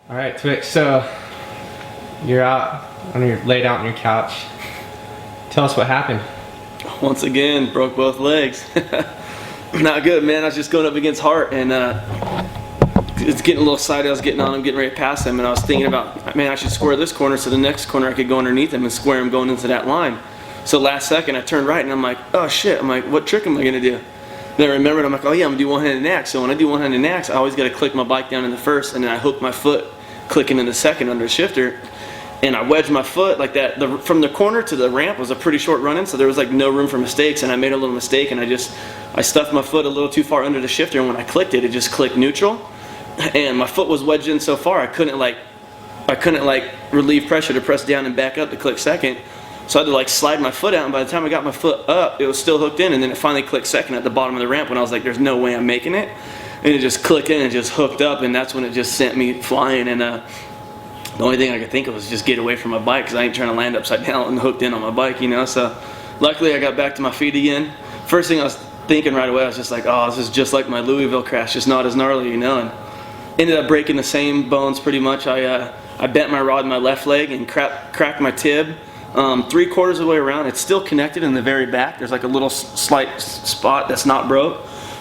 All right, Twitch. So you're laid out on your couch. Tell us what happened. Once again, broke both legs. Not good, man. I was just going up against Hart, and it's getting a little excited. I was getting on him, getting ready to pass him, and I was thinking about, man, I should square this corner so the next corner I could go underneath him and square him going into that line. So last second, I turned right, and I'm like, oh shit. I'm like, what trick am I gonna do? Then I remembered, I'm like, oh yeah, I'm gonna do one-handed nax. So when I do one-handed nax, I always gotta click my bike down in the first, and then I hook my foot clicking in the second under the shifter. And I wedged my foot like that. From the corner to the ramp was a pretty short run-in, so there was like no room for mistakes, and I made a little mistake, and I stuffed my foot a little too far under the shifter, and when I clicked it, it just clicked neutral. And my foot was wedged in so far, I couldn't relieve pressure to press down and back up to click second. So I had to like slide my foot out, and by the time I got my foot up, it was still hooked in, and then it finally clicked second at the bottom of the ramp when I was like, there's no way I'm making it. And it just clicked in and just hooked up, and that's when it just sent me flying. And the only thing I could think of was just get away from my bike, because I ain't trying to land upside down and hooked in on my bike, you know. So luckily I got back to my feet again. First thing I was thinking right away, I was just like, oh, this is just like my Louisville crash, just not as gnarly, you know. And ended up breaking the same bones pretty much. I bent my rod in my left leg and cracked my tib 3/4 of the way around. It's still connected in the very back. There's like a little slight spot that's not broke,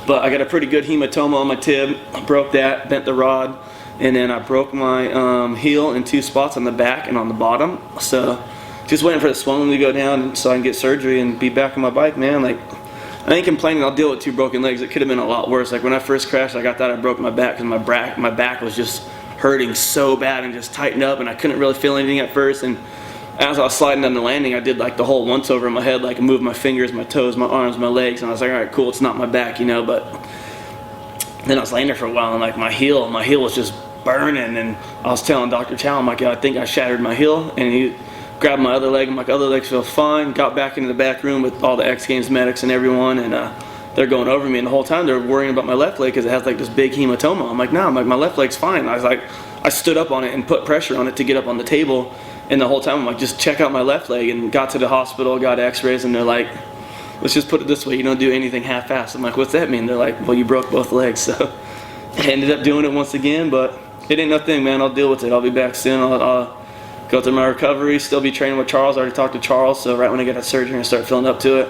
but I got a pretty good hematoma on my tib. I broke that, bent the rod, and then I broke my heel in 2 spots on the back and on the bottom. So just waiting for the swelling to go down so I can get surgery and be back on my bike, man. Like, I ain't complaining. I'll deal with 2 broken legs. It could have been a lot worse. Like when I first crashed, I thought I broke my back because my back was just hurting so bad and just tightened up, and I couldn't really feel anything at first. And as I was sliding down the landing, I did like the whole once over in my head, like moved my fingers, my toes, my arms, my legs, and I was like, all right, cool, it's not my back, you know. But then I was laying there for a while, and like my heel was just burning, and I was telling Dr. Chow, I'm like, I think I shattered my heel, and he grabbed my other leg. I'm like, other legs feel fine. Got back into the back room with all the Xgames medics and everyone, and they're going over me, and the whole time they're worrying about my left leg because it has like this big hematoma. I'm like, no, my left leg's fine. I stood up on it and put pressure on it to get up on the table, and the whole time I'm like, just check out my left leg. And got to the hospital, got x-rays, and they're like, let's just put it this way, you don't do anything half-assed. I'm like, what's that mean? They're like, well, you broke both legs. So I ended up doing it once again, but it ain't nothing, man. I'll deal with it. I'll be back soon. I'll go through my recovery, still be training with Charles. I already talked to Charles, so right when I get that surgery and start feeling up to it,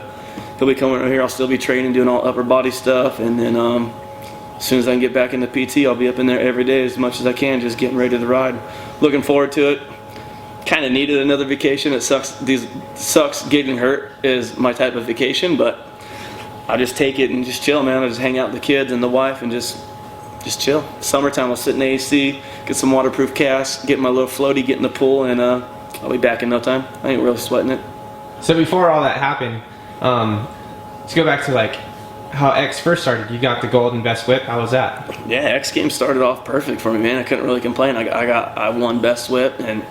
he'll be coming over here. I'll still be training, doing all upper body stuff, and then as soon as I can get back into PT, I'll be up in there every day as much as I can, just getting ready to ride. Looking forward to it. Kind of needed another vacation. It sucks getting hurt is my type of vacation, but I just take it and just chill, man. I just hang out with the kids and the wife and just chill. Summertime, I'll sit in the AC, get some waterproof casks, get my little floaty, get in the pool, and I'll be back in no time. I ain't really sweating it. So before all that happened, let's go back to like how X first started. You got the gold and best whip. How was that? Yeah, X Games started off perfect for me, man. I couldn't really complain. I won best whip, and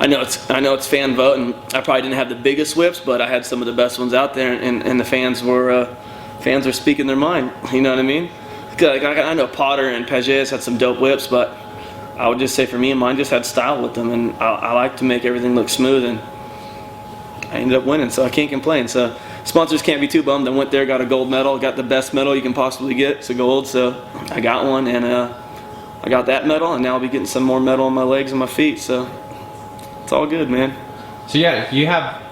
I know it's fan vote, and I probably didn't have the biggest whips, but I had some of the best ones out there, and the fans were speaking their mind. You know what I mean? Like, I know Potter and Pages had some dope whips, but I would just say for me, mine just had style with them, and I like to make everything look smooth, and I ended up winning, so I can't complain. So sponsors can't be too bummed. I went there, got a gold medal, got the best medal you can possibly get. It's a gold, so I got one, and I got that medal, and now I'll be getting some more medal on my legs and my feet, so it's all good, man. So yeah, you have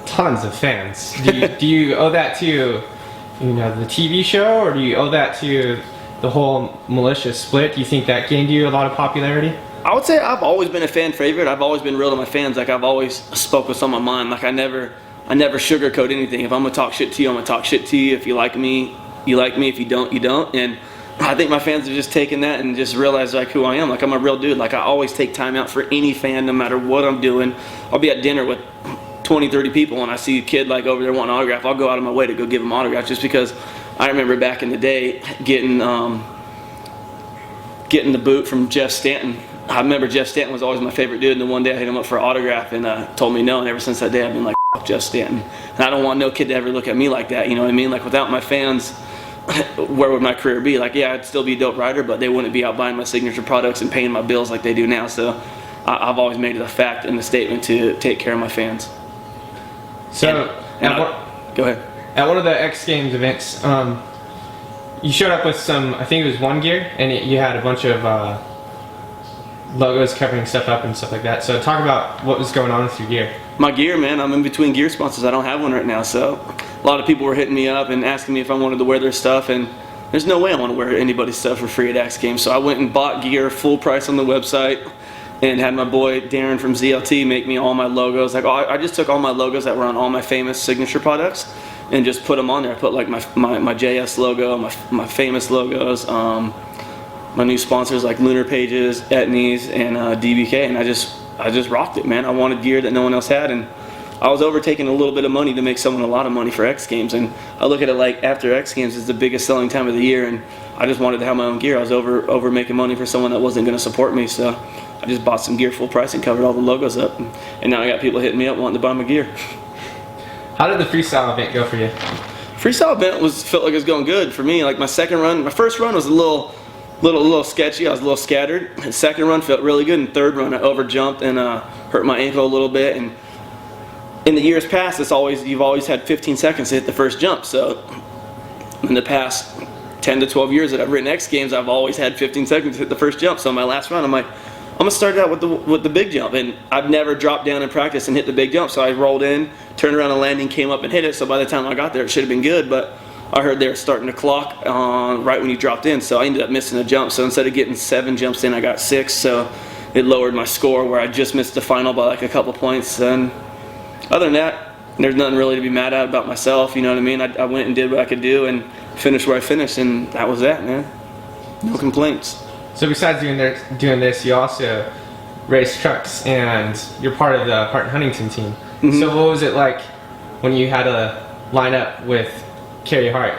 tons of fans. Do you owe that to the TV show, or do you owe that to the whole militia split? Do you think that gained you a lot of popularity? I would say I've always been a fan favorite. I've always been real to my fans. Like, I've always spoke what's on my mind. Like, I never sugarcoat anything. If I'm gonna talk shit to you, I'm gonna talk shit to you. If you like me, you like me. If you don't, you don't. And I think my fans have just taken that and just realized like who I am. Like, I'm a real dude. Like, I always take time out for any fan, no matter what I'm doing. I'll be at dinner with 20, 30 people, and I see a kid like over there wanting an autograph. I'll go out of my way to go give him autographs, just because I remember back in the day getting the boot from Jeff Stanton. I remember Jeff Stanton was always my favorite dude, and then one day I hit him up for an autograph, and told me no, and ever since that day I've been like, F Jeff Stanton. And I don't want no kid to ever look at me like that, you know what I mean? Like, without my fans, where would my career be? Like, yeah, I'd still be a dope rider, but they wouldn't be out buying my signature products and paying my bills like they do now. So I've always made it a fact and a statement to take care of my fans. So, go ahead. At one of the X Games events, you showed up with some, I think it was one gear, and you had a bunch of logos covering stuff up and stuff like that. So talk about what was going on with your gear. My gear, man, I'm in between gear sponsors. I don't have one right now, so a lot of people were hitting me up and asking me if I wanted to wear their stuff, and there's no way I want to wear anybody's stuff for free at Xgames. So I went and bought gear full price on the website and had my boy Darren from ZLT make me all my logos. Like, I just took all my logos that were on all my famous signature products and just put them on there. I put like my JS logo, my famous logos, my new sponsors like Lunar Pages, Etnies, and DBK, and I just rocked it, man. I wanted gear that no one else had, and I was overtaking a little bit of money to make someone a lot of money for X Games, and I look at it like after X Games is the biggest selling time of the year, and I just wanted to have my own gear. I was over making money for someone that wasn't going to support me, so I just bought some gear full price and covered all the logos up, and now I got people hitting me up wanting to buy my gear. How did the freestyle event go for you? Freestyle event felt like it was going good for me. Like my first run was a little sketchy. I was a little scattered. The second run felt really good, and third run I overjumped and hurt my ankle a little bit. And in the years past, you've always had 15 seconds to hit the first jump. So in the past 10 to 12 years that I've written X Games, I've always had 15 seconds to hit the first jump. So my last run, I'm like, I'm gonna start out with the big jump, and I've never dropped down in practice and hit the big jump. So I rolled in, turned around and landing, came up and hit it. So by the time I got there, it should have been good, but I heard they were starting to clock right when you dropped in, so I ended up missing a jump. So instead of getting 7 jumps in, I got 6. So it lowered my score where I just missed the final by like a couple points. And other than that, there's nothing really to be mad at about myself. You know what I mean? I went and did what I could do and finished where I finished, and that was that, man. No complaints. So besides doing this, you also race trucks, and you're part of the Hart Huntington team. Mm-hmm. So what was it like when you had to line up with Kerry Hart?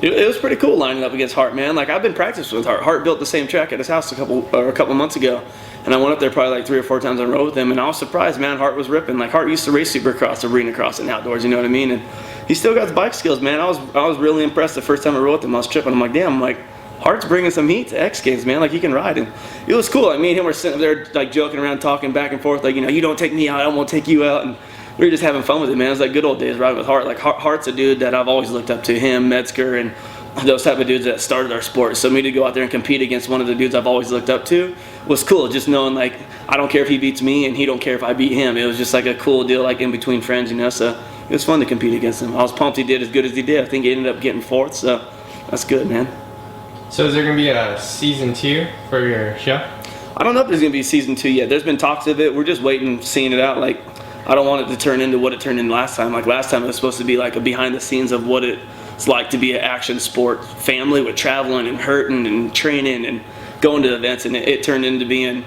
It was pretty cool lining up against Hart, man. Like, I've been practicing with Hart. Hart built the same track at his house a couple months ago, and I went up there probably like 3 or 4 times on the road with him, and I was surprised, man. Hart was ripping. Like, Hart used to race Supercross, arena cross, and outdoors. You know what I mean? And he still got his bike skills, man. I was really impressed the first time I rode with him. I was tripping. I'm like, damn. I'm like, Hart's bringing some heat to X Games, man. Like, he can ride, and it was cool. Like, me and him were sitting there like joking around, talking back and forth, like, you know, you don't take me out, I won't take you out, and we were just having fun with it, man. It was like good old days riding with Hart. Like, Hart's a dude that I've always looked up to, him, Metzger, and those type of dudes that started our sport. So me to go out there and compete against one of the dudes I've always looked up to was cool. Just knowing, like, I don't care if he beats me and he don't care if I beat him. It was just like a cool deal, like in between friends, you know. So it was fun to compete against him. I was pumped he did as good as he did. I think he ended up getting 4th, so that's good, man. So is there going to be a season 2 for your show? I don't know if there's going to be season 2 yet. There's been talks of it. We're just waiting, seeing it out. Like, I don't want it to turn into what it turned into last time. Like, last time it was supposed to be like a behind the scenes of what it's like to be an action sport family with traveling and hurting and training and going to events, and it turned into being,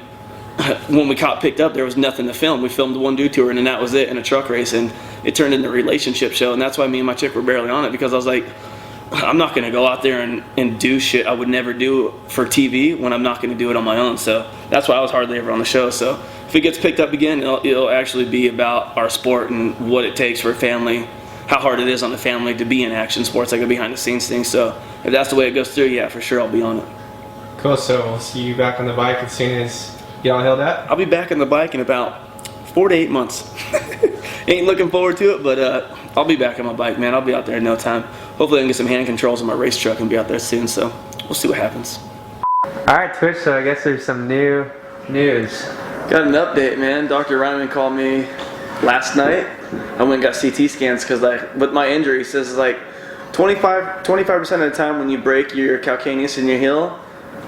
when we got picked up, there was nothing to film. We filmed one dude tour, and then that was it, in a truck race, and it turned into a relationship show. And that's why me and my chick were barely on it, because I was like, I'm not going to go out there and do shit I would never do for TV when I'm not going to do it on my own. So that's why I was hardly ever on the show. So if it gets picked up again, it'll actually be about our sport and what it takes for a family, how hard it is on the family to be in action sports, like a behind the scenes thing. So if that's the way it goes through, yeah, for sure I'll be on it. Cool. So we'll see you back on the bike as soon as you get all healed up? I'll be back on the bike in about 4 to 8 months. Ain't looking forward to it, but I'll be back on my bike, man. I'll be out there in no time. Hopefully I can get some hand controls on my race truck and be out there soon, so we'll see what happens. Alright, Twitch, so I guess there's some new news. Got an update, man. Dr. Ryman called me last night. I went and got CT scans because, like, with my injury, he says, like, 25% of the time when you break your calcaneus in your heel,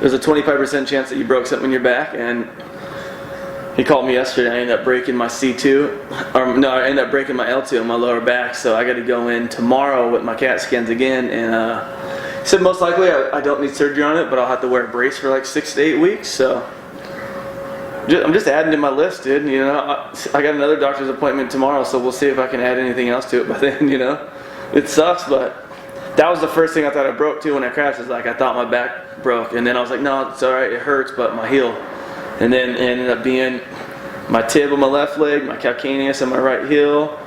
there's a 25% chance that you broke something in your back. And he called me yesterday. I ended up breaking my C2, or no, I ended up breaking my L2 on my lower back. So I got to go in tomorrow with my CAT scans again. And he said most likely I don't need surgery on it, but I'll have to wear a brace for like 6 to 8 weeks. So I'm just adding to my list, dude. You know, I got another doctor's appointment tomorrow, so we'll see if I can add anything else to it by then. You know, it sucks, but that was the first thing I thought I broke too when I crashed. Is like I thought my back broke, and then I was like, no, it's all right. It hurts, but my heel. And then it ended up being my tib on my left leg, my calcaneus on my right heel.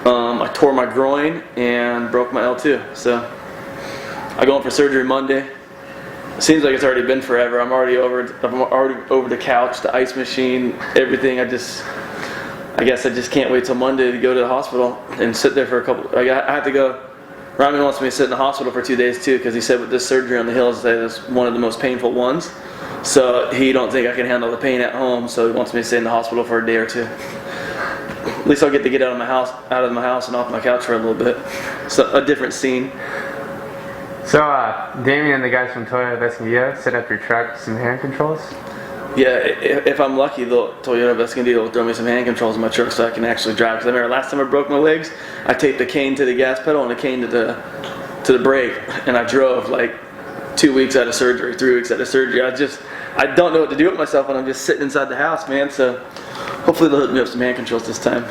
I tore my groin and broke my L2. So I go in for surgery Monday. It seems like it's already been forever. I'm already over the couch, the ice machine, everything. I guess I just can't wait till Monday to go to the hospital and sit there for a couple. I have to go. Ryman wants me to sit in the hospital for 2 days too, because he said with this surgery on the heel, it's one of the most painful ones. So he don't think I can handle the pain at home, so he wants me to stay in the hospital for a day or two. At least I'll get to get out of my house and off my couch for a little bit. So a different scene. So, Damien and the guys from Toyota Vescandia set up your truck with some hand controls? Yeah, if I'm lucky, Toyota Vescandia will throw me some hand controls in my truck so I can actually drive. Because I remember last time I broke my legs, I taped the cane to the gas pedal and the cane to the brake, and I drove like 2 weeks out of surgery, 3 weeks out of surgery. I don't know what to do with myself when I'm just sitting inside the house, man. So hopefully they'll hook me up some hand controls this time.